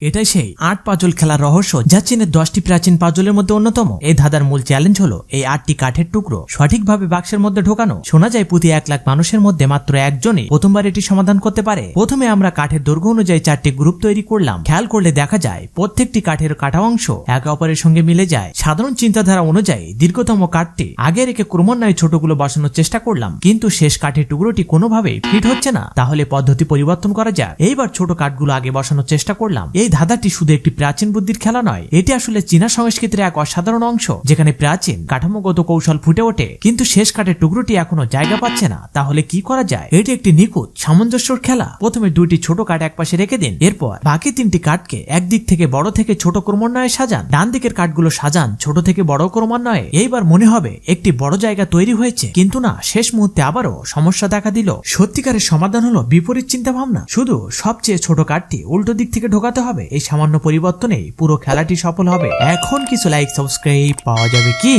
এটাই সেই ৮ পাজল খেলার রহস্য, যা চীনের 10টি প্রাচীন পাজলের মধ্যে অন্যতম। এই ধাঁধার মূল চ্যালেঞ্জ হলো এই 8টি কাঠের টুকরো সঠিকভাবে বাক্সের মধ্যে ঢোকানো। শোনা যায় প্রতি 1 লাখ মানুষের মধ্যে মাত্র একজনই প্রথমবার এটি সমাধান করতে পারে। প্রথমে আমরা কাঠের দৈর্ঘ্য অনুযায়ী 4টি গ্রুপ তৈরি করলাম। খেয়াল করলে দেখা যায় প্রত্যেকটি কাঠের কাটা অংশ একে অপরের সঙ্গে মিলে যায়। সাধারণ চিন্তাধারা অনুযায়ী দীর্ঘতম কাঠটি আগে রেখে ক্রমান্বয়ে ছোটগুলো বসানোর চেষ্টা করলাম, কিন্তু শেষ কাঠের টুকরোটি কোনোভাবেই ফিট হচ্ছে না। তাহলে পদ্ধতি পরিবর্তন করা যাক। এইবার ছোট কাঠগুলো আগে বসানোর চেষ্টা করলাম। এই ধাঁধাটি শুধু একটি প্রাচীন বুদ্ধির খেলা নয়, এটি আসলে চীনা সংস্কৃতির এক অসাধারণ অংশ, যেখানে প্রাচীন কাঠামোগত কৌশল ফুটে ওঠে। কিন্তু শেষ কাঠের টুকরোটি এখনো জায়গা পাচ্ছে না। তাহলে কি করা যায়? এটি একটি নিখুঁত সামঞ্জস্যর খেলা। প্রথমে 2টি ছোট কাঠ একপাশে রেখে দিন। এরপর বাকি 3টি কাঠকে একদিক থেকে বড় থেকে ছোট ক্রমান্বয়ে সাজান। ডান দিকের কাঠগুলো সাজান ছোট থেকে বড় ক্রমান্বয়ে। এইবার মনে হবে একটি বড় জায়গা তৈরি হয়েছে, কিন্তু না, শেষ মুহূর্তে আবারও সমস্যা দেখা দিল। সত্যিকারের সমাধান হলো বিপরীত চিন্তা ভাবনা। শুধু সবচেয়ে ছোট কাঠটি উল্টো দিক থেকে ঢোকাতে হবে। এই সামান্য পরিবর্তনেই পুরো খেলাটি সফল হবে। এখন কিছু লাইক সাবস্ক্রাইব পাওয়া যাবে কি?